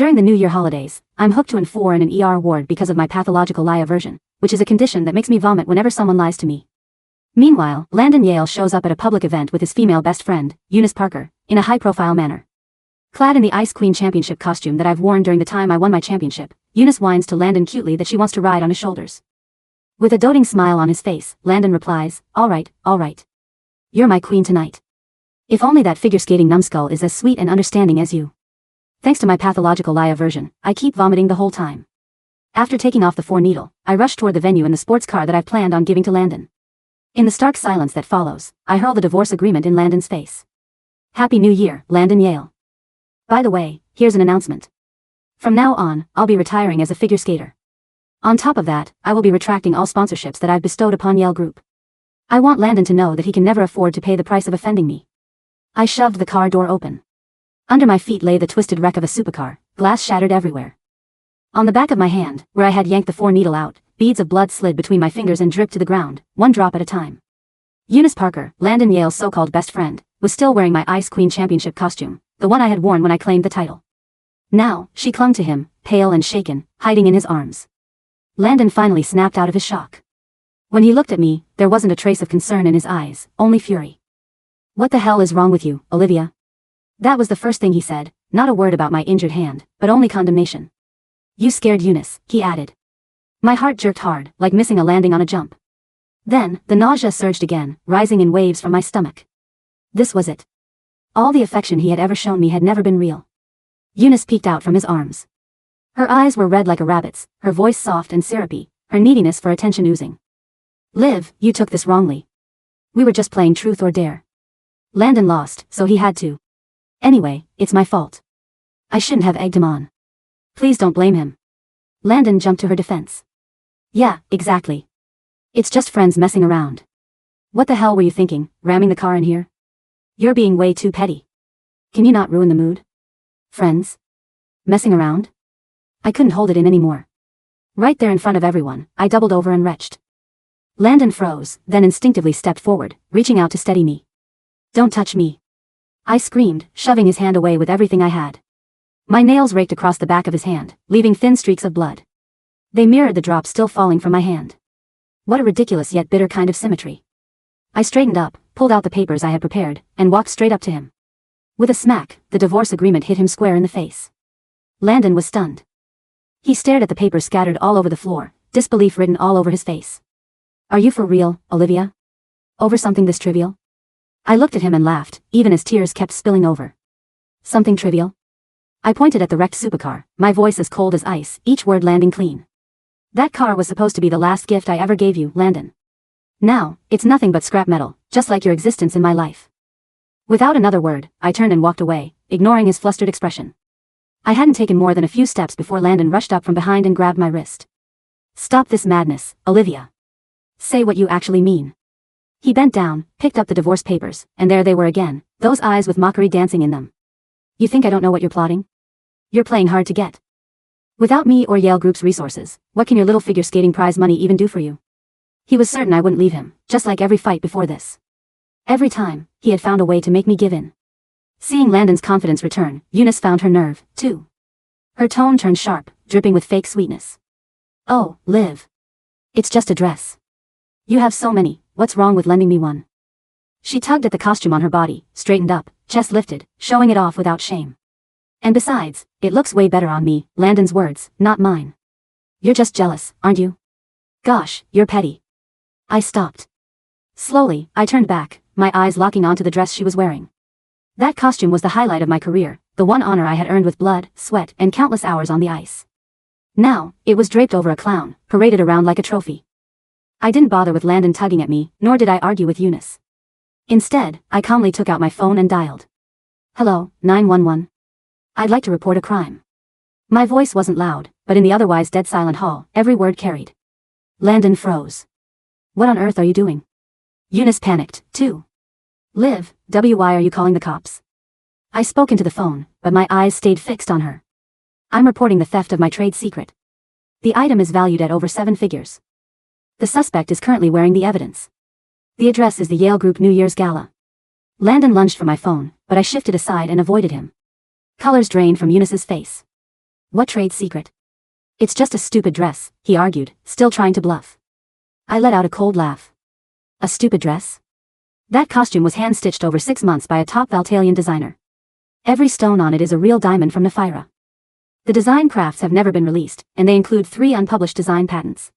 During the New Year holidays, I'm hooked to an 4 in an ER ward because of my pathological lie aversion, which is a condition that makes me vomit whenever someone lies to me. Meanwhile, Landon Yale shows up at a public event with his female best friend, Eunice Parker, in a high-profile manner. Clad in the Ice Queen championship costume that I've worn during the time I won my championship, Eunice whines to Landon cutely that she wants to ride on his shoulders. With a doting smile on his face, Landon replies, all right. You're my queen tonight. If only that figure skating numbskull is as sweet and understanding as you. Thanks to my pathological lie aversion, I keep vomiting the whole time. After taking off the 4-needle, I rush toward the venue in the sports car that I've planned on giving to Landon. In the stark silence that follows, I hurl the divorce agreement in Landon's face. Happy New Year, Landon Yale. By the way, here's an announcement. From now on, I'll be retiring as a figure skater. On top of that, I will be retracting all sponsorships that I've bestowed upon Yale Group. I want Landon to know that he can never afford to pay the price of offending me. I shoved the car door open. Under my feet lay the twisted wreck of a supercar, glass shattered everywhere. On the back of my hand, where I had yanked the 4-needle out, beads of blood slid between my fingers and dripped to the ground, one drop at a time. Eunice Parker, Landon Yale's so-called best friend, was still wearing my Ice Queen championship costume, the one I had worn when I claimed the title. Now, she clung to him, pale and shaken, hiding in his arms. Landon finally snapped out of his shock. When he looked at me, there wasn't a trace of concern in his eyes, only fury. What the hell is wrong with you, Olivia? That was the first thing he said, not a word about my injured hand, but only condemnation. You scared Eunice, he added. My heart jerked hard, like missing a landing on a jump. Then, the nausea surged again, rising in waves from my stomach. This was it. All the affection he had ever shown me had never been real. Eunice peeked out from his arms. Her eyes were red like a rabbit's, her voice soft and syrupy, her neediness for attention oozing. Liv, you took this wrongly. We were just playing truth or dare. Landon lost, so he had to. Anyway, it's my fault. I shouldn't have egged him on. Please don't blame him. Landon jumped to her defense. Yeah, exactly. It's just friends messing around. What the hell were you thinking, ramming the car in here? You're being way too petty. Can you not ruin the mood? Friends? Messing around? I couldn't hold it in anymore. Right there in front of everyone, I doubled over and retched. Landon froze, then instinctively stepped forward, reaching out to steady me. Don't touch me. I screamed, shoving his hand away with everything I had. My nails raked across the back of his hand, leaving thin streaks of blood. They mirrored the drops still falling from my hand. What a ridiculous yet bitter kind of symmetry. I straightened up, pulled out the papers I had prepared, and walked straight up to him. With a smack, the divorce agreement hit him square in the face. Landon was stunned. He stared at the papers scattered all over the floor, disbelief written all over his face. Are you for real, Olivia? Over something this trivial? I looked at him and laughed, even as tears kept spilling over. Something trivial? I pointed at the wrecked supercar, my voice as cold as ice, each word landing clean. That car was supposed to be the last gift I ever gave you, Landon. Now, it's nothing but scrap metal, just like your existence in my life. Without another word, I turned and walked away, ignoring his flustered expression. I hadn't taken more than a few steps before Landon rushed up from behind and grabbed my wrist. Stop this madness, Olivia. Say what you actually mean. He bent down, picked up the divorce papers, and there they were again, those eyes with mockery dancing in them. You think I don't know what you're plotting? You're playing hard to get. Without me or Yale Group's resources, what can your little figure skating prize money even do for you? He was certain I wouldn't leave him, just like every fight before this. Every time, he had found a way to make me give in. Seeing Landon's confidence return, Eunice found her nerve, too. Her tone turned sharp, dripping with fake sweetness. Oh, Liv. It's just a dress. You have so many, what's wrong with lending me one? She tugged at the costume on her body, straightened up, chest lifted, showing it off without shame. And besides, it looks way better on me, Landon's words, not mine. You're just jealous, aren't you? Gosh, you're petty. I stopped. Slowly, I turned back, my eyes locking onto the dress she was wearing. That costume was the highlight of my career, the one honor I had earned with blood, sweat, and countless hours on the ice. Now, it was draped over a clown, paraded around like a trophy. I didn't bother with Landon tugging at me, nor did I argue with Eunice. Instead, I calmly took out my phone and dialed. Hello, 911. I'd like to report a crime. My voice wasn't loud, but in the otherwise dead silent hall, every word carried. Landon froze. What on earth are you doing? Eunice panicked, too. Liv, why are you calling the cops? I spoke into the phone, but my eyes stayed fixed on her. I'm reporting the theft of my trade secret. The item is valued at over 7 figures. The suspect is currently wearing the evidence. The address is the Yale Group New Year's Gala. Landon lunged for my phone, but I shifted aside and avoided him. Colors drained from Eunice's face. What trade secret? It's just a stupid dress, he argued, still trying to bluff. I let out a cold laugh. A stupid dress? That costume was hand-stitched over 6 months by a top Valtalian designer. Every stone on it is a real diamond from Nephira. The design crafts have never been released, and they include 3 unpublished design patents.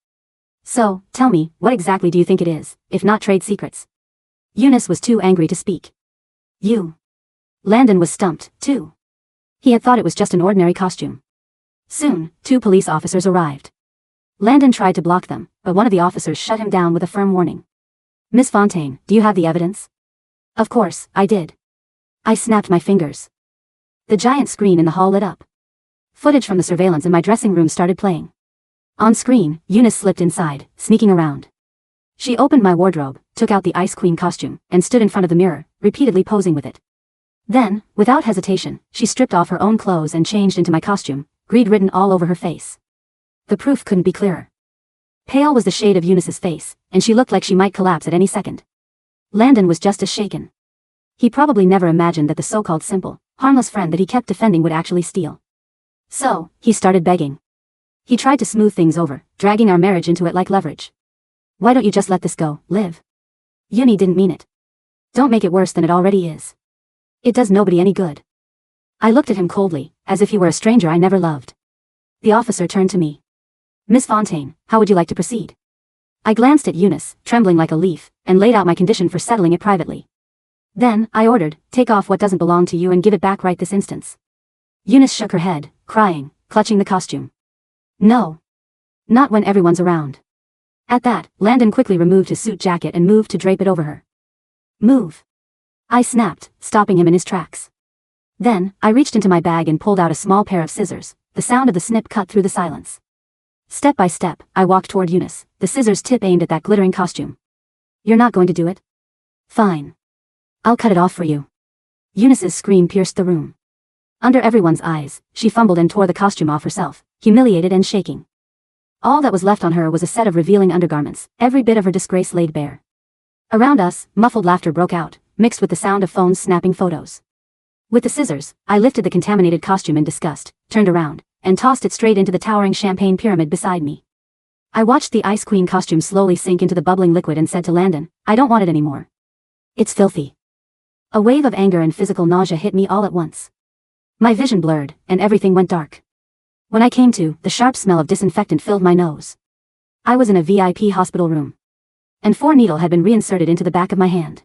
So, tell me, what exactly do you think it is, if not trade secrets? Eunice was too angry to speak. You. Landon was stumped, too. He had thought it was just an ordinary costume. Soon, 2 police officers arrived. Landon tried to block them, but one of the officers shut him down with a firm warning. Miss Fontaine, do you have the evidence? Of course, I did. I snapped my fingers. The giant screen in the hall lit up. Footage from the surveillance in my dressing room started playing. On screen, Eunice slipped inside, sneaking around. She opened my wardrobe, took out the Ice Queen costume, and stood in front of the mirror, repeatedly posing with it. Then, without hesitation, she stripped off her own clothes and changed into my costume, greed written all over her face. The proof couldn't be clearer. Pale was the shade of Eunice's face, and she looked like she might collapse at any second. Landon was just as shaken. He probably never imagined that the so-called simple, harmless friend that he kept defending would actually steal. So, he started begging. He tried to smooth things over, dragging our marriage into it like leverage. Why don't you just let this go, Liv? Uni didn't mean it. Don't make it worse than it already is. It does nobody any good. I looked at him coldly, as if he were a stranger I never loved. The officer turned to me. Miss Fontaine, how would you like to proceed? I glanced at Eunice, trembling like a leaf, and laid out my condition for settling it privately. Then, I ordered, take off what doesn't belong to you and give it back right this instance. Eunice shook her head, crying, clutching the costume. No. Not when everyone's around. At that, Landon quickly removed his suit jacket and moved to drape it over her. Move. I snapped, stopping him in his tracks. Then, I reached into my bag and pulled out a small pair of scissors. The sound of the snip cut through the silence. Step by step, I walked toward Eunice, the scissors tip aimed at that glittering costume. You're not going to do it? Fine. I'll cut it off for you. Eunice's scream pierced the room. Under everyone's eyes, she fumbled and tore the costume off herself, humiliated and shaking. All that was left on her was a set of revealing undergarments, every bit of her disgrace laid bare. Around us, muffled laughter broke out, mixed with the sound of phones snapping photos. With the scissors, I lifted the contaminated costume in disgust, turned around, and tossed it straight into the towering champagne pyramid beside me. I watched the Ice Queen costume slowly sink into the bubbling liquid and said to Landon, I don't want it anymore. It's filthy. A wave of anger and physical nausea hit me all at once. My vision blurred, and everything went dark. When I came to, the sharp smell of disinfectant filled my nose. I was in a VIP hospital room. And 4 needles had been reinserted into the back of my hand.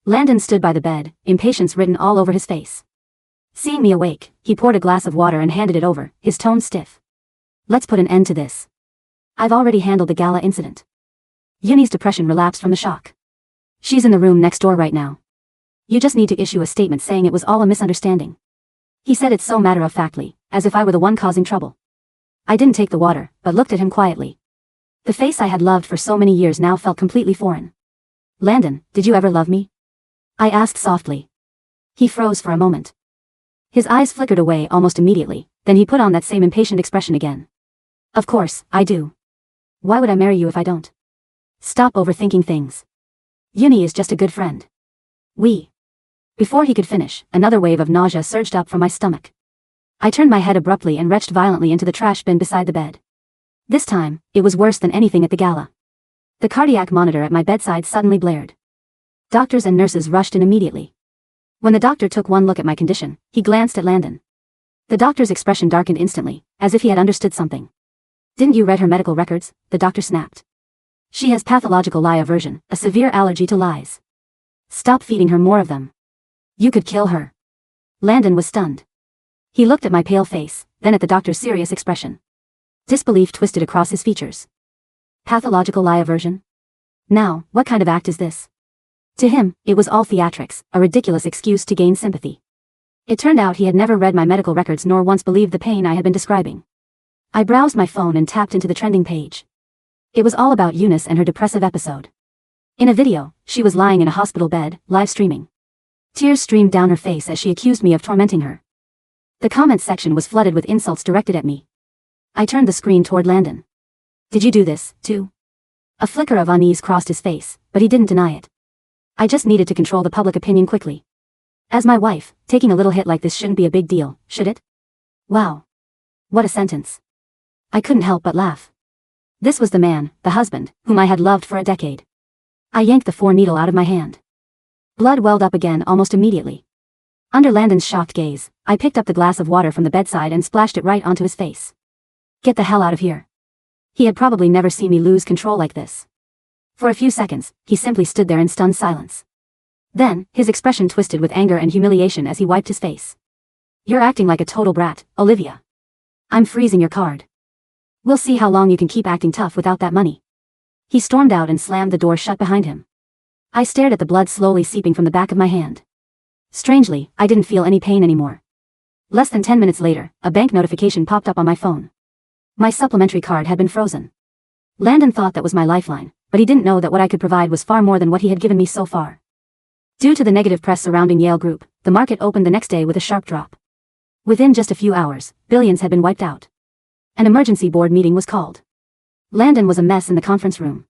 Landon stood by the bed, impatience written all over his face. Seeing me awake, he poured a glass of water and handed it over, his tone stiff. Let's put an end to this. I've already handled the gala incident. Uni's depression relapsed from the shock. She's in the room next door right now. You just need to issue a statement saying it was all a misunderstanding. He said it so matter-of-factly, as if I were the one causing trouble. I didn't take the water, but looked at him quietly. The face I had loved for so many years now felt completely foreign. Landon, did you ever love me? I asked softly. He froze for a moment. His eyes flickered away almost immediately, then he put on that same impatient expression again. Of course, I do. Why would I marry you if I don't? Stop overthinking things. Uni is just a good friend. Before he could finish, another wave of nausea surged up from my stomach. I turned my head abruptly and retched violently into the trash bin beside the bed. This time, it was worse than anything at the gala. The cardiac monitor at my bedside suddenly blared. Doctors and nurses rushed in immediately. When the doctor took one look at my condition, he glanced at Landon. The doctor's expression darkened instantly, as if he had understood something. Didn't you read her medical records? The doctor snapped. She has pathological lie aversion, a severe allergy to lies. Stop feeding her more of them. You could kill her. Landon was stunned. He looked at my pale face, then at the doctor's serious expression. Disbelief twisted across his features. Pathological lie aversion? Now, what kind of act is this? To him, it was all theatrics, a ridiculous excuse to gain sympathy. It turned out he had never read my medical records nor once believed the pain I had been describing. I browsed my phone and tapped into the trending page. It was all about Eunice and her depressive episode. In a video, she was lying in a hospital bed, live streaming. Tears streamed down her face as she accused me of tormenting her. The comments section was flooded with insults directed at me. I turned the screen toward Landon. Did you do this, too? A flicker of unease crossed his face, but he didn't deny it. I just needed to control the public opinion quickly. As my wife, taking a little hit like this shouldn't be a big deal, should it? Wow. What a sentence. I couldn't help but laugh. This was the man, the husband, whom I had loved for a decade. I yanked the 4-needle out of my hand. Blood welled up again almost immediately. Under Landon's shocked gaze, I picked up the glass of water from the bedside and splashed it right onto his face. Get the hell out of here. He had probably never seen me lose control like this. For a few seconds, he simply stood there in stunned silence. Then, his expression twisted with anger and humiliation as he wiped his face. You're acting like a total brat, Olivia. I'm freezing your card. We'll see how long you can keep acting tough without that money. He stormed out and slammed the door shut behind him. I stared at the blood slowly seeping from the back of my hand. Strangely, I didn't feel any pain anymore. Less than 10 minutes later, a bank notification popped up on my phone. My supplementary card had been frozen. Landon thought that was my lifeline, but he didn't know that what I could provide was far more than what he had given me so far. Due to the negative press surrounding Yale Group, the market opened the next day with a sharp drop. Within just a few hours, billions had been wiped out. An emergency board meeting was called. Landon was a mess in the conference room.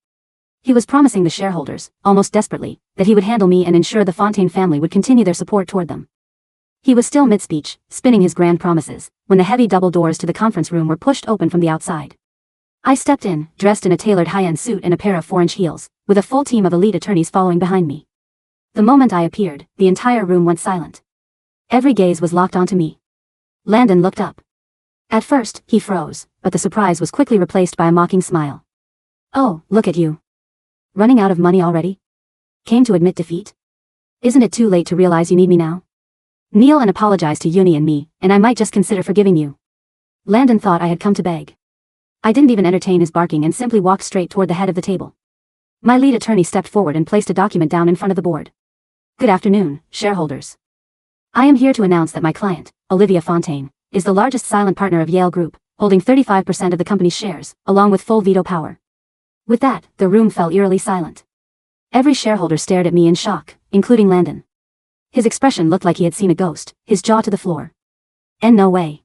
He was promising the shareholders, almost desperately, that he would handle me and ensure the Fontaine family would continue their support toward them. He was still mid-speech, spinning his grand promises, when the heavy double doors to the conference room were pushed open from the outside. I stepped in, dressed in a tailored high-end suit and a pair of 4-inch heels, with a full team of elite attorneys following behind me. The moment I appeared, the entire room went silent. Every gaze was locked onto me. Landon looked up. At first, he froze, but the surprise was quickly replaced by a mocking smile. Oh, look at you. Running out of money already? Came to admit defeat? Isn't it too late to realize you need me now? Kneel and apologize to Uni and me, and I might just consider forgiving you. Landon thought I had come to beg. I didn't even entertain his barking and simply walked straight toward the head of the table. My lead attorney stepped forward and placed a document down in front of the board. Good afternoon, shareholders. I am here to announce that my client, Olivia Fontaine, is the largest silent partner of Yale Group, holding 35% of the company's shares, along with full veto power. With that, the room fell eerily silent. Every shareholder stared at me in shock, including Landon. His expression looked like he had seen a ghost, his jaw to the floor. And no way.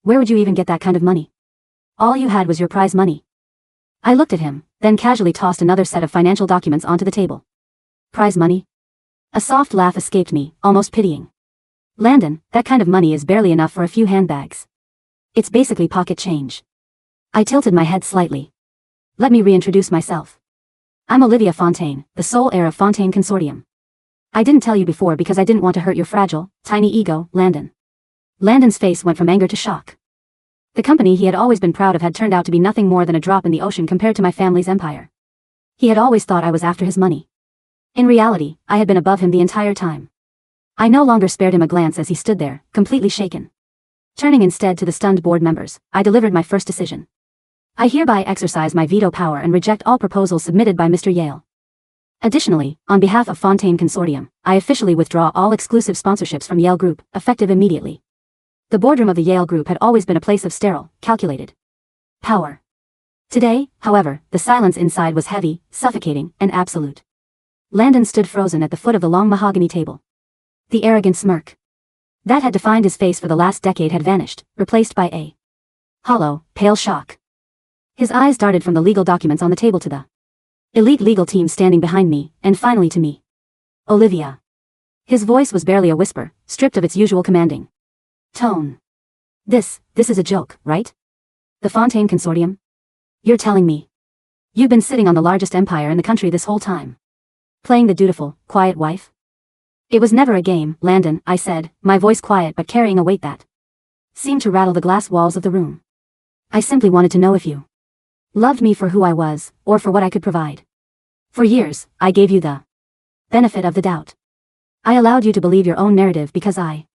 Where would you even get that kind of money? All you had was your prize money. I looked at him, then casually tossed another set of financial documents onto the table. Prize money? A soft laugh escaped me, almost pitying. Landon, that kind of money is barely enough for a few handbags. It's basically pocket change. I tilted my head slightly. Let me reintroduce myself. I'm Olivia Fontaine, the sole heir of Fontaine Consortium. I didn't tell you before because I didn't want to hurt your fragile, tiny ego, Landon. Landon's face went from anger to shock. The company he had always been proud of had turned out to be nothing more than a drop in the ocean compared to my family's empire. He had always thought I was after his money. In reality, I had been above him the entire time. I no longer spared him a glance as he stood there, completely shaken. Turning instead to the stunned board members, I delivered my first decision. I hereby exercise my veto power and reject all proposals submitted by Mr. Yale. Additionally, on behalf of Fontaine Consortium, I officially withdraw all exclusive sponsorships from Yale Group, effective immediately. The boardroom of the Yale Group had always been a place of sterile, calculated power. Today, however, the silence inside was heavy, suffocating, and absolute. Landon stood frozen at the foot of the long mahogany table. The arrogant smirk that had defined his face for the last decade had vanished, replaced by a hollow, pale shock. His eyes darted from the legal documents on the table to the elite legal team standing behind me, and finally to me. Olivia. His voice was barely a whisper, stripped of its usual commanding tone. This is a joke, right? The Fontaine Consortium? You're telling me you've been sitting on the largest empire in the country this whole time? Playing the dutiful, quiet wife? It was never a game, Landon, I said, my voice quiet but carrying a weight that seemed to rattle the glass walls of the room. I simply wanted to know if you loved me for who I was, or for what I could provide. For years, I gave you the benefit of the doubt. I allowed you to believe your own narrative because I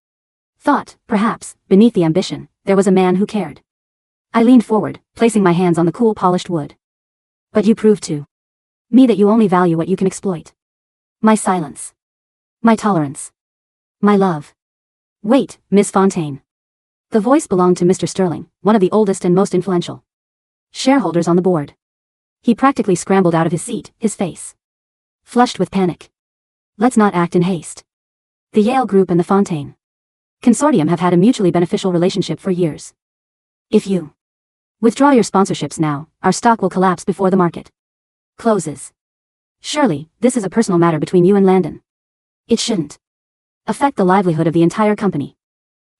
thought, perhaps, beneath the ambition, there was a man who cared. I leaned forward, placing my hands on the cool polished wood. But you proved to me that you only value what you can exploit. My silence. My tolerance. My love. Wait, Miss Fontaine. The voice belonged to Mr. Sterling, one of the oldest and most influential shareholders on the board. He practically scrambled out of his seat, his face flushed with panic. Let's not act in haste. The Yale Group and the Fontaine Consortium have had a mutually beneficial relationship for years. If you withdraw your sponsorships now, our stock will collapse before the market closes. Surely, this is a personal matter between you and Landon. It shouldn't affect the livelihood of the entire company.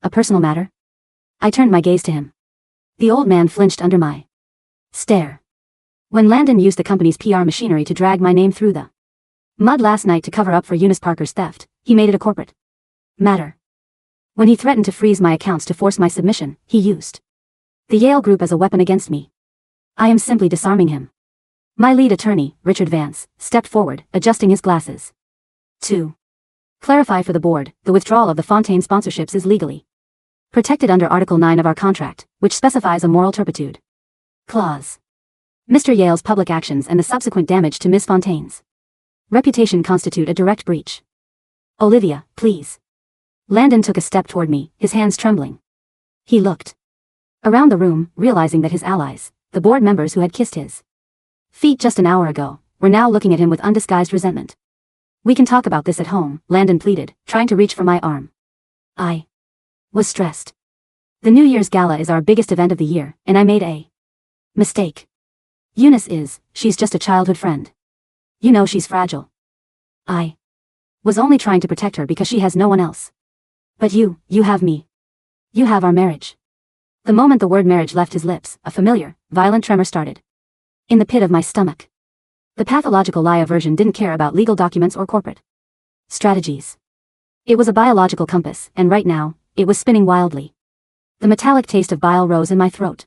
A personal matter? I turned my gaze to him. The old man flinched under my stare. When Landon used the company's PR machinery to drag my name through the mud last night to cover up for Eunice Parker's theft, he made it a corporate matter. When he threatened to freeze my accounts to force my submission, he used the Yale Group as a weapon against me. I am simply disarming him. My lead attorney, Richard Vance, stepped forward, adjusting his glasses. 2. Clarify for the board, the withdrawal of the Fontaine sponsorships is legally protected under Article 9 of our contract, which specifies a moral turpitude clause. Mr. Yale's public actions and the subsequent damage to Ms. Fontaine's reputation constitute a direct breach. Olivia, please. Landon took a step toward me, his hands trembling. He looked around the room, realizing that his allies, the board members who had kissed his feet just an hour ago, were now looking at him with undisguised resentment. We can talk about this at home, Landon pleaded, trying to reach for my arm. I was stressed. The New Year's Gala is our biggest event of the year, and I made a mistake. Eunice she's just a childhood friend. You know she's fragile. I was only trying to protect her because she has no one else. But you have me. You have our marriage. The moment the word marriage left his lips, a familiar, violent tremor started in the pit of my stomach. The pathological lie aversion didn't care about legal documents or corporate strategies. It was a biological compass, and right now, it was spinning wildly. The metallic taste of bile rose in my throat.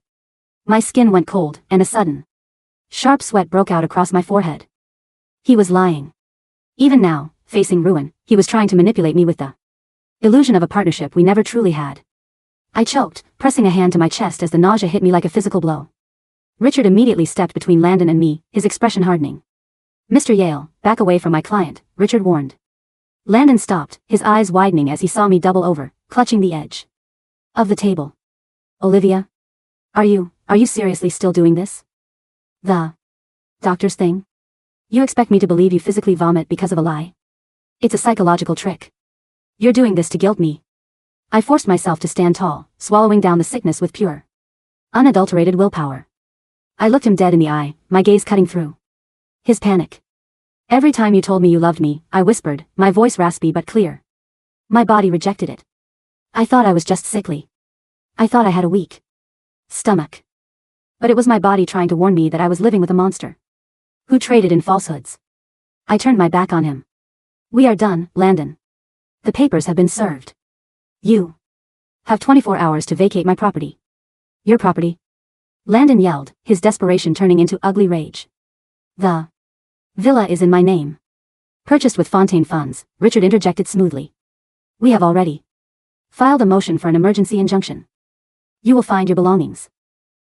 My skin went cold, and a sudden, sharp sweat broke out across my forehead. He was lying. Even now, facing ruin, he was trying to manipulate me with the illusion of a partnership we never truly had. I choked, pressing a hand to my chest as the nausea hit me like a physical blow. Richard immediately stepped between Landon and me, his expression hardening. Mr. Yale, back away from my client, Richard warned. Landon stopped, his eyes widening as he saw me double over, clutching the edge of the table. Olivia? Are you seriously still doing this? The doctor's thing? You expect me to believe you physically vomit because of a lie? It's a psychological trick. You're doing this to guilt me. I forced myself to stand tall, swallowing down the sickness with pure, unadulterated willpower. I looked him dead in the eye, my gaze cutting through his panic. Every time you told me you loved me, I whispered, my voice raspy but clear. My body rejected it. I thought I was just sickly. I thought I had a weak stomach. But it was my body trying to warn me that I was living with a monster who traded in falsehoods. I turned my back on him. We are done, Landon. The papers have been served. You have 24 hours to vacate my property. Your property? Landon yelled, his desperation turning into ugly rage. The villa is in my name. Purchased with Fontaine funds, Richard interjected smoothly. We have already filed a motion for an emergency injunction. You will find your belongings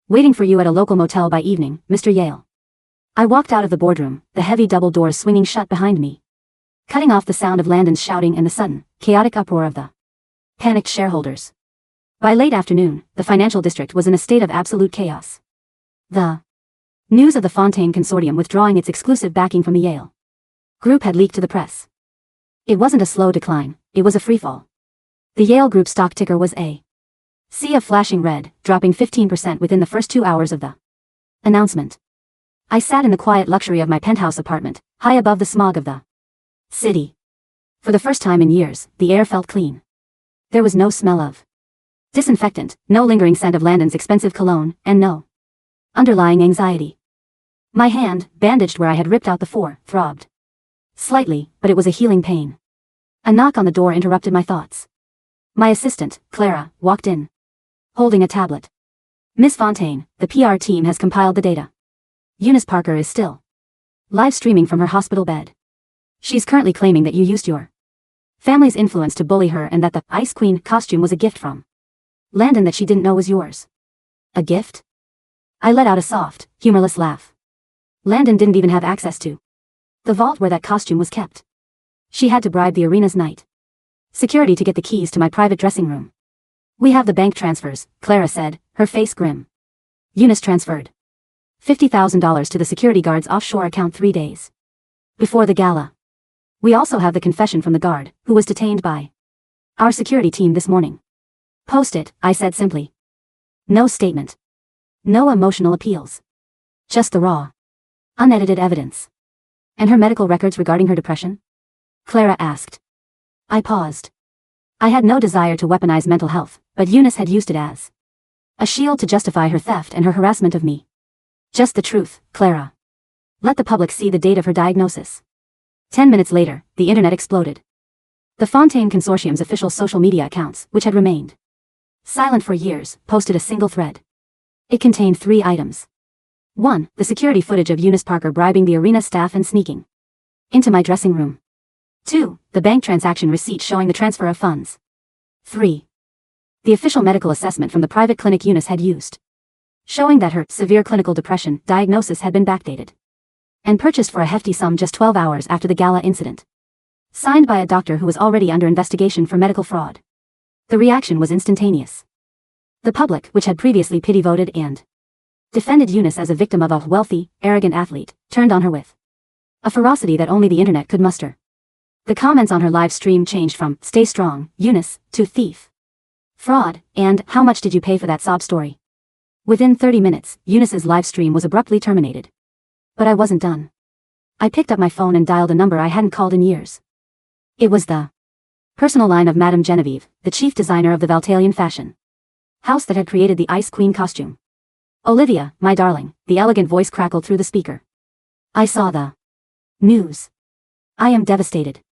waiting for you at a local motel by evening, Mr. Yale. I walked out of the boardroom, the heavy double doors swinging shut behind me, cutting off the sound of Landon's shouting and the sudden, chaotic uproar of the panicked shareholders. By late afternoon, the financial district was in a state of absolute chaos. The news of the Fontaine Consortium withdrawing its exclusive backing from the Yale Group had leaked to the press. It wasn't a slow decline, it was a freefall. The Yale Group stock ticker was a sea of flashing red, dropping 15% within the first 2 hours of the announcement. I sat in the quiet luxury of my penthouse apartment, high above the smog of the city. For the first time in years, the air felt clean. There was no smell of disinfectant, no lingering scent of Landon's expensive cologne, and no underlying anxiety. My hand, bandaged where I had ripped out the four, throbbed slightly, but it was a healing pain. A knock on the door interrupted my thoughts. My assistant, Clara, walked in, holding a tablet. Miss Fontaine, the PR team has compiled the data. Eunice Parker is still live streaming from her hospital bed. She's currently claiming that you used your family's influence to bully her and that the Ice Queen costume was a gift from Landon that she didn't know was yours. A gift? I let out a soft, humorless laugh. Landon didn't even have access to the vault where that costume was kept. She had to bribe the arena's night security to get the keys to my private dressing room. We have the bank transfers, Clara said, her face grim. Eunice transferred $50,000 to the security guard's offshore account 3 days before the gala. We also have the confession from the guard, who was detained by our security team this morning. Post it, I said simply. No statement. No emotional appeals. Just the raw, unedited evidence. And her medical records regarding her depression? Clara asked. I paused. I had no desire to weaponize mental health, but Eunice had used it as A shield to justify her theft and her harassment of me. Just the truth, Clara. Let the public see the date of her diagnosis. 10 minutes later, the internet exploded. The Fontaine Consortium's official social media accounts, which had remained silent for years, posted a single thread. It contained 3 items. 1. The security footage of Eunice Parker bribing the arena staff and sneaking into my dressing room. 2. The bank transaction receipt showing the transfer of funds. 3. The official medical assessment from the private clinic Eunice had used, showing that her severe clinical depression diagnosis had been backdated and purchased for a hefty sum just 12 hours after the gala incident. Signed by a doctor who was already under investigation for medical fraud. The reaction was instantaneous. The public, which had previously pity-voted and defended Eunice as a victim of a wealthy, arrogant athlete, turned on her with a ferocity that only the internet could muster. The comments on her live stream changed from, "Stay strong, Eunice," to "thief," "fraud," and "how much did you pay for that sob story?" Within 30 minutes, Eunice's live stream was abruptly terminated. But I wasn't done. I picked up my phone and dialed a number I hadn't called in years. It was the personal line of Madame Genevieve, the chief designer of the Valtalian fashion house that had created the Ice Queen costume. "Olivia, my darling," the elegant voice crackled through the speaker. "I saw the news. I am devastated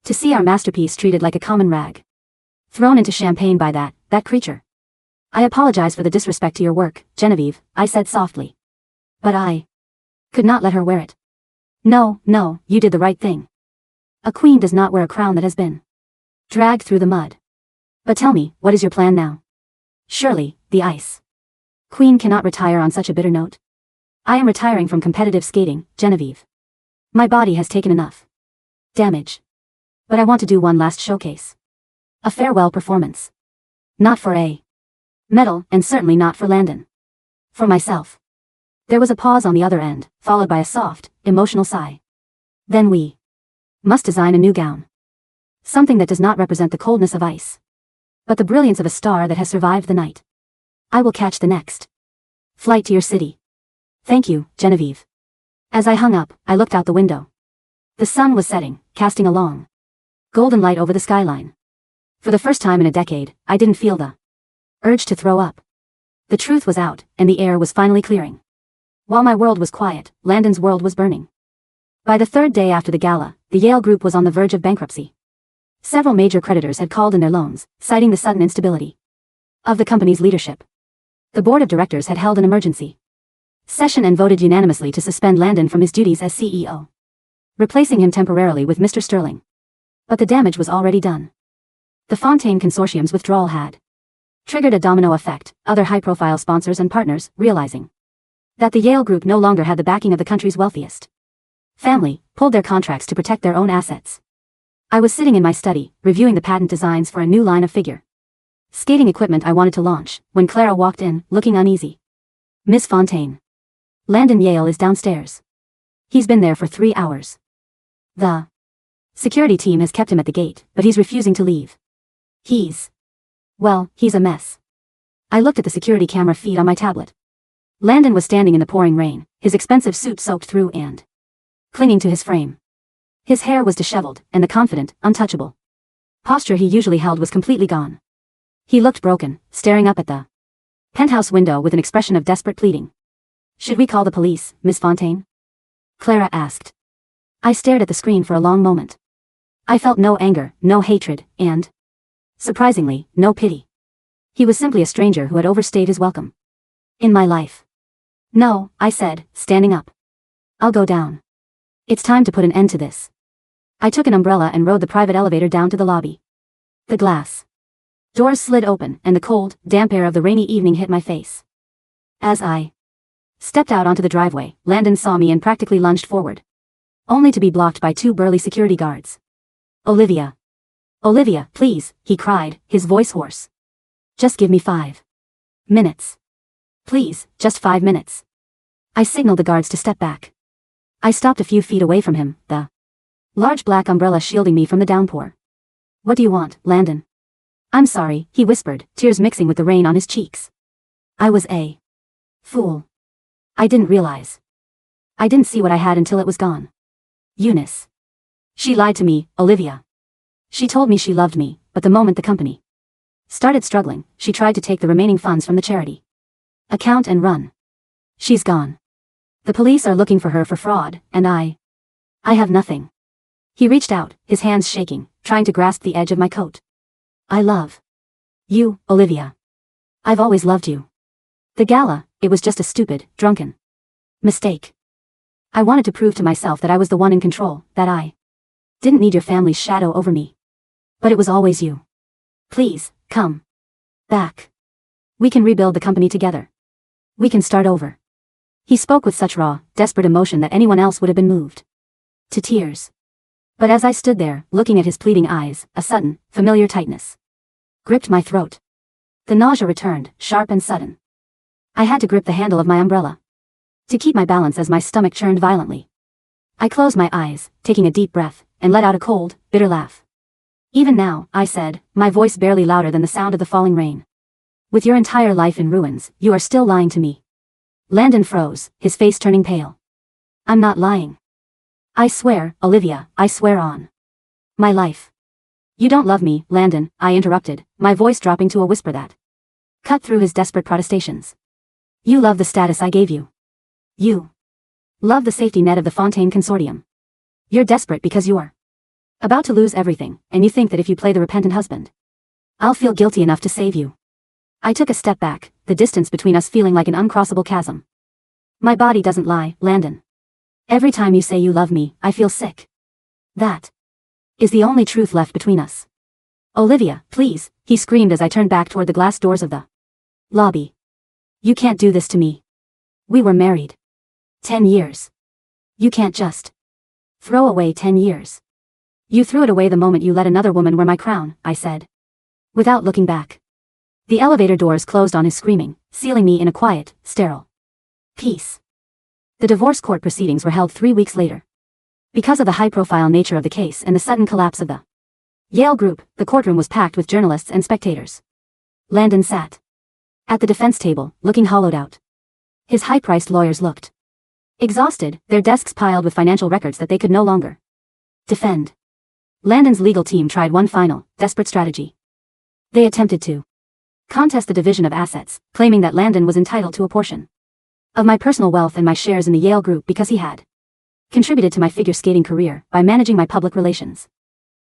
to see our masterpiece treated like a common rag. Thrown into champagne by that creature. I apologize for the disrespect to your work, Genevieve," I said softly. "But I could not let her wear it." No, you did the right thing. A queen does not wear a crown that has been dragged through the mud. But tell me, what is your plan now? Surely, the Ice Queen cannot retire on such a bitter note. I am retiring from competitive skating, Genevieve. My body has taken enough damage. But I want to do one last showcase. A farewell performance. Not for a medal, and certainly not for Landon. For myself. There was a pause on the other end, followed by a soft, emotional sigh. Then we must design a new gown. Something that does not represent the coldness of ice, but the brilliance of a star that has survived the night. I will catch the next flight to your city. Thank you, Genevieve. As I hung up, I looked out the window. The sun was setting, casting a long, golden light over the skyline. For the first time in a decade, I didn't feel the urge to throw up. The truth was out, and the air was finally clearing. While my world was quiet, Landon's world was burning. By the 3rd day after the gala, the Yale group was on the verge of bankruptcy. Several major creditors had called in their loans, citing the sudden instability of the company's leadership. The board of directors had held an emergency session and voted unanimously to suspend Landon from his duties as CEO, replacing him temporarily with Mr. Sterling. But the damage was already done. The Fontaine Consortium's withdrawal had triggered a domino effect, other high-profile sponsors and partners, realizing that the Yale group no longer had the backing of the country's wealthiest family, pulled their contracts to protect their own assets. I was sitting in my study, reviewing the patent designs for a new line of figure skating equipment I wanted to launch, when Clara walked in, looking uneasy. "Miss Fontaine. Landon Yale is downstairs. He's been there for 3 hours. The security team has kept him at the gate, but he's refusing to leave. He's a mess." I looked at the security camera feed on my tablet. Landon was standing in the pouring rain, his expensive suit soaked through and clinging to his frame. His hair was disheveled, and the confident, untouchable posture he usually held was completely gone. He looked broken, staring up at the penthouse window with an expression of desperate pleading. "Should we call the police, Miss Fontaine?" Clara asked. I stared at the screen for a long moment. I felt no anger, no hatred, and, surprisingly, no pity. He was simply a stranger who had overstayed his welcome in my life. "No," I said, standing up. "I'll go down. It's time to put an end to this." I took an umbrella and rode the private elevator down to the lobby. The glass doors slid open, and the cold, damp air of the rainy evening hit my face. As I stepped out onto the driveway, Landon saw me and practically lunged forward, only to be blocked by 2 burly security guards. "Olivia. Olivia, please," he cried, his voice hoarse. "Just give me 5 minutes. Please, just 5 minutes." I signaled the guards to step back. I stopped a few feet away from him, the large black umbrella shielding me from the downpour. "What do you want, Landon?" "I'm sorry," he whispered, tears mixing with the rain on his cheeks. "I was a fool. I didn't realize. I didn't see what I had until it was gone. Eunice. She lied to me, Olivia. She told me she loved me, but the moment the company started struggling, she tried to take the remaining funds from the charity Account and run. She's gone. The police are looking for her for fraud, and I have nothing. He reached out, his hands shaking, trying to grasp the edge of my coat. I love you, Olivia. I've always loved you. The gala, it was just a stupid, drunken mistake. I wanted to prove to myself that I was the one in control, that I didn't need your family's shadow over me. But it was always you. Please, come back. We can rebuild the company together. We can start over. He spoke with such raw, desperate emotion that anyone else would have been moved to tears. But as I stood there, looking at his pleading eyes, a sudden, familiar tightness gripped my throat. The nausea returned, sharp and sudden. I had to grip the handle of my umbrella to keep my balance as my stomach churned violently. I closed my eyes, taking a deep breath, and let out a cold, bitter laugh. Even now, I said, my voice barely louder than the sound of the falling rain. With your entire life in ruins, you are still lying to me. Landon froze, his face turning pale. I'm not lying. I swear, Olivia, I swear on my life. You don't love me, Landon, I interrupted, my voice dropping to a whisper that cut through his desperate protestations. You love the status I gave you. You love the safety net of the Fontaine Consortium. You're desperate because you're about to lose everything, and you think that if you play the repentant husband, I'll feel guilty enough to save you. I took a step back, the distance between us feeling like an uncrossable chasm. My body doesn't lie, Landon. Every time you say you love me, I feel sick. That is the only truth left between us. Olivia, please, he screamed as I turned back toward the glass doors of the lobby. You can't do this to me. We were married 10 years. You can't just throw away 10 years. You threw it away the moment you let another woman wear my crown, I said. Without looking back. The elevator doors closed on his screaming, sealing me in a quiet, sterile peace. The divorce court proceedings were held 3 weeks later. Because of the high-profile nature of the case and the sudden collapse of the Yale group, the courtroom was packed with journalists and spectators. Landon sat at the defense table, looking hollowed out. His high-priced lawyers looked exhausted, their desks piled with financial records that they could no longer defend. Landon's legal team tried one final, desperate strategy. They attempted to contest the division of assets, claiming that Landon was entitled to a portion of my personal wealth and my shares in the Yale group because he had contributed to my figure skating career by managing my public relations.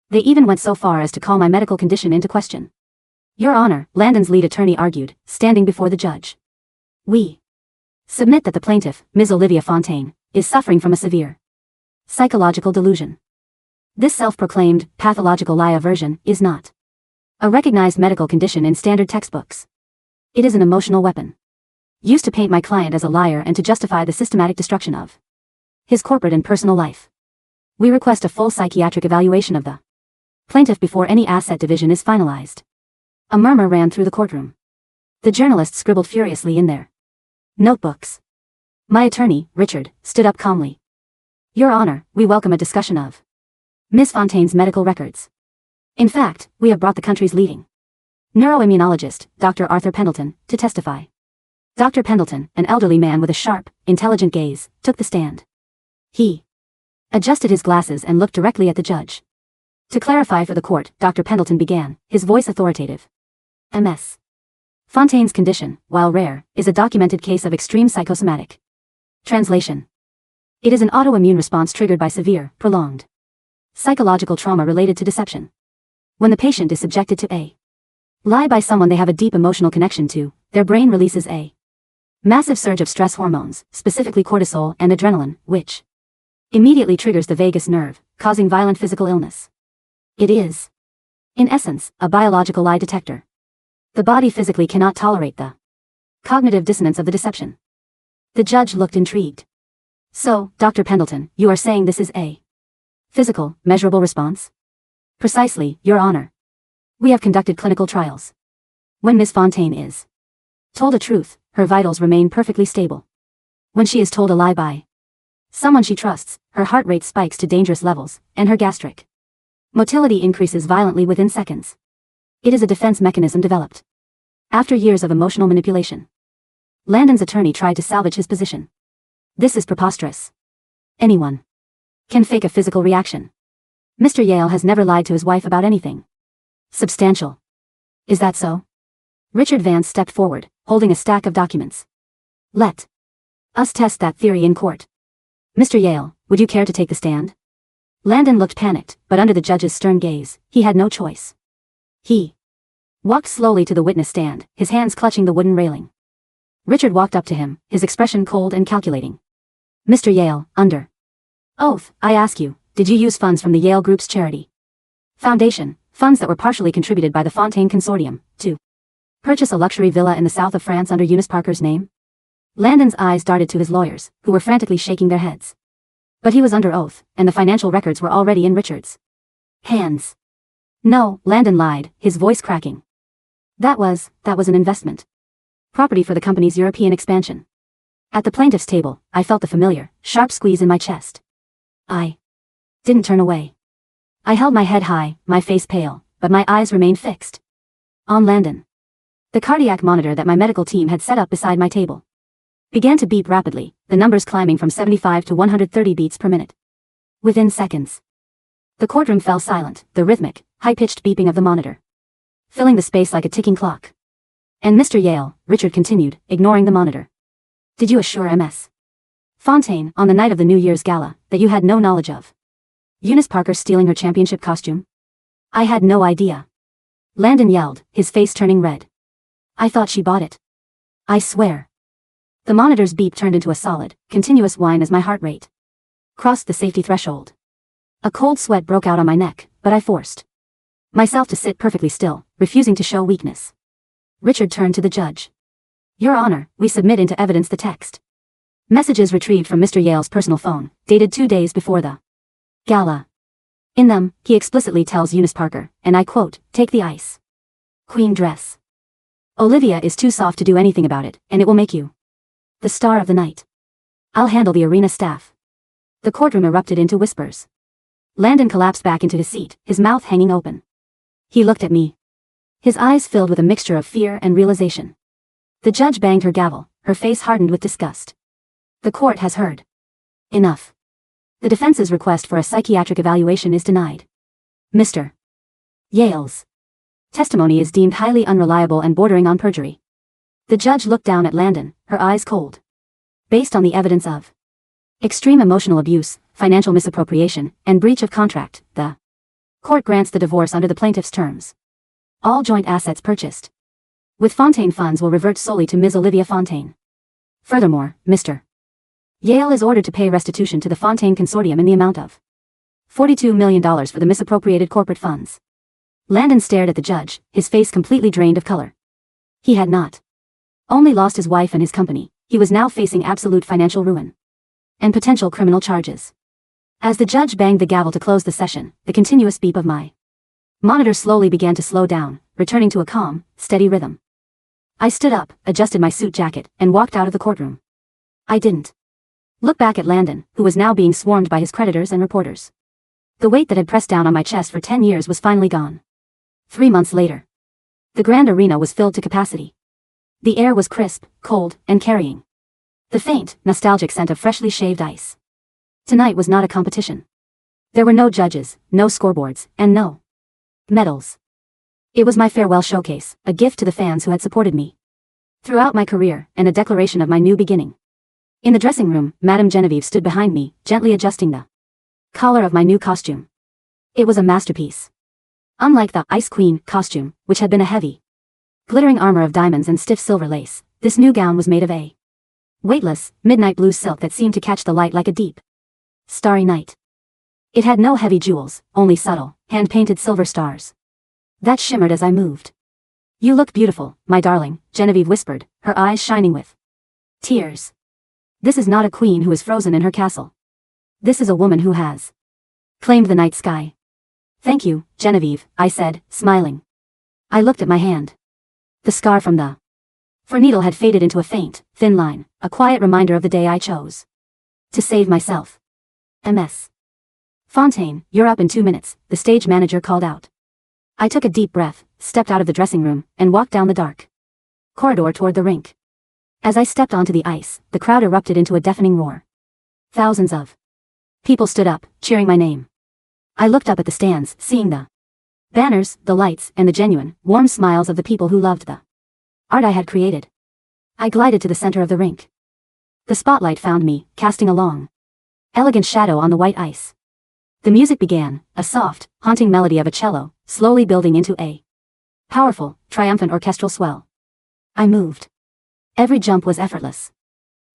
They even went so far as to call my medical condition into question. Your Honor, Landon's lead attorney argued, standing before the judge. We submit that the plaintiff, Ms. Olivia Fontaine, is suffering from a severe psychological delusion. This self-proclaimed pathological lie aversion is not a recognized medical condition in standard textbooks. It is an emotional weapon used to paint my client as a liar and to justify the systematic destruction of his corporate and personal life. We request a full psychiatric evaluation of the plaintiff before any asset division is finalized. A murmur ran through the courtroom. The journalists scribbled furiously in their notebooks. My attorney, Richard, stood up calmly. Your Honor, we welcome a discussion of Ms. Fontaine's medical records. In fact, we have brought the country's leading neuroimmunologist, Dr. Arthur Pendleton, to testify. Dr. Pendleton, an elderly man with a sharp, intelligent gaze, took the stand. He adjusted his glasses and looked directly at the judge. To clarify for the court, Dr. Pendleton began, his voice authoritative. MS. Fontaine's condition, while rare, is a documented case of extreme psychosomatic translation. It is an autoimmune response triggered by severe, prolonged psychological trauma related to deception. When the patient is subjected to a lie by someone they have a deep emotional connection to, their brain releases a massive surge of stress hormones, specifically cortisol and adrenaline, which immediately triggers the vagus nerve, causing violent physical illness. It is, in essence, a biological lie detector. The body physically cannot tolerate the cognitive dissonance of the deception. The judge looked intrigued. So, Dr. Pendleton, you are saying this is a physical, measurable response? Precisely, Your Honor. We have conducted clinical trials. When Ms. Fontaine is told a truth, her vitals remain perfectly stable. When she is told a lie by someone she trusts, her heart rate spikes to dangerous levels, and her gastric motility increases violently within seconds. It is a defense mechanism developed after years of emotional manipulation. Landon's attorney tried to salvage his position. This is preposterous. Anyone can fake a physical reaction. Mr. Yale has never lied to his wife about anything substantial. Is that so? Richard Vance stepped forward, holding a stack of documents. Let us test that theory in court. Mr. Yale, would you care to take the stand? Landon looked panicked, but under the judge's stern gaze, he had no choice. He walked slowly to the witness stand, his hands clutching the wooden railing. Richard walked up to him, his expression cold and calculating. Mr. Yale, under oath, I ask you, did you use funds from the Yale Group's charity foundation, funds that were partially contributed by the Fontaine Consortium, to purchase a luxury villa in the south of France under Eunice Parker's name? Landon's eyes darted to his lawyers, who were frantically shaking their heads. But he was under oath, and the financial records were already in Richard's hands. No, Landon lied, his voice cracking. That was an investment. Property for the company's European expansion. At the plaintiff's table, I felt the familiar, sharp squeeze in my chest. I didn't turn away. I held my head high, my face pale, but my eyes remained fixed on Landon. The cardiac monitor that my medical team had set up beside my table began to beep rapidly, the numbers climbing from 75 to 130 beats per minute. Within seconds, the courtroom fell silent, the rhythmic, high-pitched beeping of the monitor filling the space like a ticking clock. And Mr. Yale, Richard continued, ignoring the monitor. Did you assure Ms. Fontaine, on the night of the New Year's gala, that you had no knowledge of Eunice Parker stealing her championship costume? I had no idea. Landon yelled, his face turning red. I thought she bought it. I swear. The monitor's beep turned into a solid, continuous whine as my heart rate crossed the safety threshold. A cold sweat broke out on my neck, but I forced myself to sit perfectly still, refusing to show weakness. Richard turned to the judge. Your Honor, we submit into evidence the text messages retrieved from Mr. Yale's personal phone, dated 2 days before the gala. In them, he explicitly tells Eunice Parker, and I quote, take the ice queen dress. Olivia is too soft to do anything about it, and it will make you the star of the night. I'll handle the arena staff. The courtroom erupted into whispers. Landon collapsed back into his seat, his mouth hanging open. He looked at me, his eyes filled with a mixture of fear and realization. The judge banged her gavel, her face hardened with disgust. The court has heard enough. The defense's request for a psychiatric evaluation is denied. Mr. Yale's testimony is deemed highly unreliable and bordering on perjury. The judge looked down at Landon, her eyes cold. Based on the evidence of extreme emotional abuse, financial misappropriation, and breach of contract, the court grants the divorce under the plaintiff's terms. All joint assets purchased with Fontaine funds will revert solely to Ms. Olivia Fontaine. Furthermore, Mr. Yale is ordered to pay restitution to the Fontaine Consortium in the amount of $42 million for the misappropriated corporate funds. Landon stared at the judge, his face completely drained of color. He had not only lost his wife and his company, he was now facing absolute financial ruin and potential criminal charges. As the judge banged the gavel to close the session, the continuous beep of my monitor slowly began to slow down, returning to a calm, steady rhythm. I stood up, adjusted my suit jacket, and walked out of the courtroom. I didn't look back at Landon, who was now being swarmed by his creditors and reporters. The weight that had pressed down on my chest for 10 years was finally gone. 3 months later, the grand arena was filled to capacity. The air was crisp, cold, and carrying the faint, nostalgic scent of freshly shaved ice. Tonight was not a competition. There were no judges, no scoreboards, and no medals. It was my farewell showcase, a gift to the fans who had supported me throughout my career, and a declaration of my new beginning. In the dressing room, Madame Genevieve stood behind me, gently adjusting the collar of my new costume. It was a masterpiece. Unlike the Ice Queen costume, which had been a heavy, glittering armor of diamonds and stiff silver lace, this new gown was made of a weightless, midnight blue silk that seemed to catch the light like a deep, starry night. It had no heavy jewels, only subtle, hand-painted silver stars that shimmered as I moved. You look beautiful, my darling, Genevieve whispered, her eyes shining with tears. This is not a queen who is frozen in her castle. This is a woman who has claimed the night sky. Thank you, Genevieve, I said, smiling. I looked at my hand. The scar from the needle had faded into a faint, thin line, a quiet reminder of the day I chose to save myself. Ms. Fontaine, you're up in 2 minutes, the stage manager called out. I took a deep breath, stepped out of the dressing room, and walked down the dark corridor toward the rink. As I stepped onto the ice, the crowd erupted into a deafening roar. Thousands of people stood up, cheering my name. I looked up at the stands, seeing the banners, the lights, and the genuine, warm smiles of the people who loved the art I had created. I glided to the center of the rink. The spotlight found me, casting a long, elegant shadow on the white ice. The music began, a soft, haunting melody of a cello, slowly building into a powerful, triumphant orchestral swell. I moved. Every jump was effortless.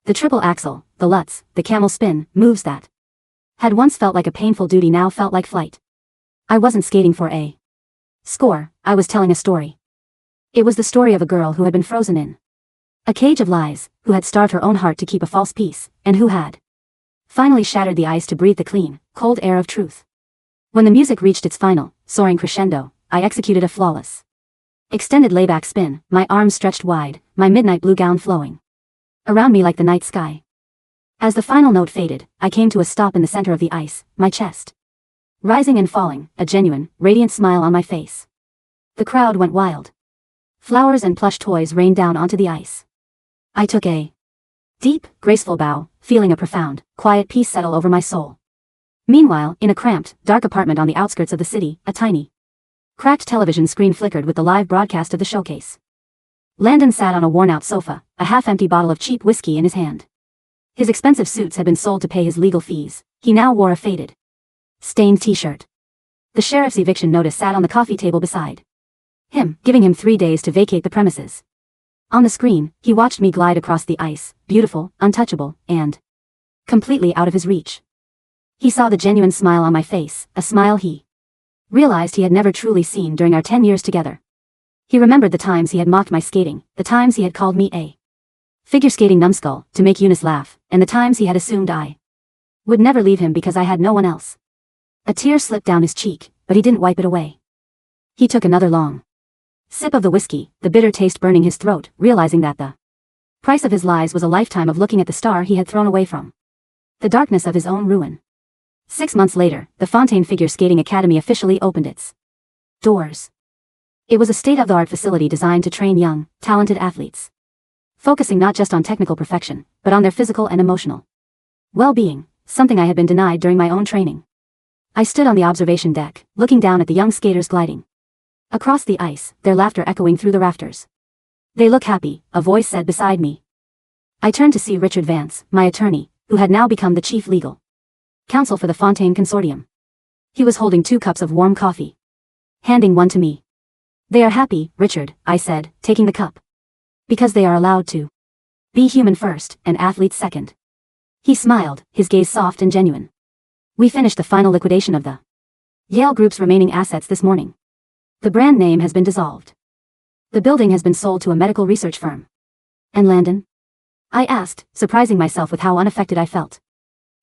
The triple axel, the lutz, the camel spin, moves that had once felt like a painful duty now felt like flight. I wasn't skating for a score, I was telling a story. It was the story of a girl who had been frozen in a cage of lies, who had starved her own heart to keep a false peace, and who had finally shattered the ice to breathe the clean, cold air of truth. When the music reached its final, soaring crescendo, I executed a flawless extended layback spin, my arms stretched wide, my midnight blue gown flowing around me like the night sky. As the final note faded, I came to a stop in the center of the ice, my chest rising and falling, a genuine, radiant smile on my face. The crowd went wild. Flowers and plush toys rained down onto the ice. I took a deep, graceful bow, feeling a profound, quiet peace settle over my soul. Meanwhile, in a cramped, dark apartment on the outskirts of the city, a tiny, cracked television screen flickered with the live broadcast of the showcase. Landon sat on a worn-out sofa, a half-empty bottle of cheap whiskey in his hand. His expensive suits had been sold to pay his legal fees. He now wore a faded, stained t-shirt. The sheriff's eviction notice sat on the coffee table beside him, giving him 3 days to vacate the premises. On the screen, he watched me glide across the ice, beautiful, untouchable, and completely out of his reach. He saw the genuine smile on my face, a smile he realized he had never truly seen during our 10 years together. He remembered the times he had mocked my skating, the times he had called me a figure skating numbskull to make Eunice laugh, and the times he had assumed I would never leave him because I had no one else. A tear slipped down his cheek, but he didn't wipe it away. He took another long sip of the whiskey, the bitter taste burning his throat, realizing that the price of his lies was a lifetime of looking at the star he had thrown away from the darkness of his own ruin. 6 months later, the Fontaine Figure Skating Academy officially opened its doors. It was a state-of-the-art facility designed to train young, talented athletes, focusing not just on technical perfection, but on their physical and emotional well-being, something I had been denied during my own training. I stood on the observation deck, looking down at the young skaters gliding across the ice, their laughter echoing through the rafters. "They look happy," a voice said beside me. I turned to see Richard Vance, my attorney, who had now become the chief legal counsel for the Fontaine Consortium. He was holding 2 cups of warm coffee, handing one to me. "They are happy, Richard," I said, taking the cup. "Because they are allowed to be human first, and athletes second." He smiled, his gaze soft and genuine. "We finished the final liquidation of the Yale Group's remaining assets this morning. The brand name has been dissolved. The building has been sold to a medical research firm." "And Landon?" I asked, surprising myself with how unaffected I felt.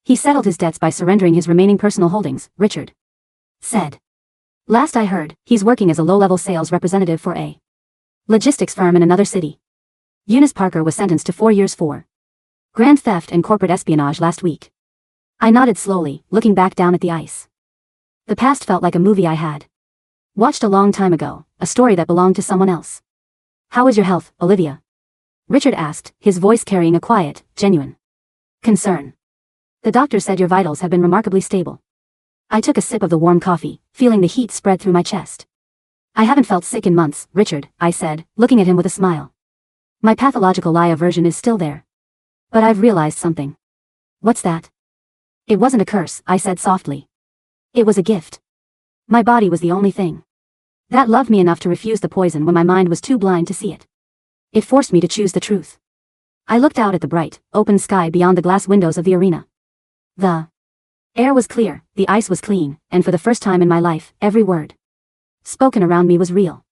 "He settled his debts by surrendering his remaining personal holdings," Richard said. "Last I heard, he's working as a low-level sales representative for a logistics firm in another city." Eunice Parker was sentenced to 4 years for grand theft and corporate espionage last week. I nodded slowly, looking back down at the ice. The past felt like a movie I had watched a long time ago, a story that belonged to someone else. "How is your health, Olivia?" Richard asked, his voice carrying a quiet, genuine concern. "The doctor said your vitals have been remarkably stable." I took a sip of the warm coffee, feeling the heat spread through my chest. "I haven't felt sick in months, Richard," I said, looking at him with a smile. "My pathological lie aversion is still there. But I've realized something." "What's that?" "It wasn't a curse," I said softly. "It was a gift. My body was the only thing that loved me enough to refuse the poison when my mind was too blind to see it. It forced me to choose the truth." I looked out at the bright, open sky beyond the glass windows of the arena. The air was clear, the ice was clean, and for the first time in my life, every word spoken around me was real.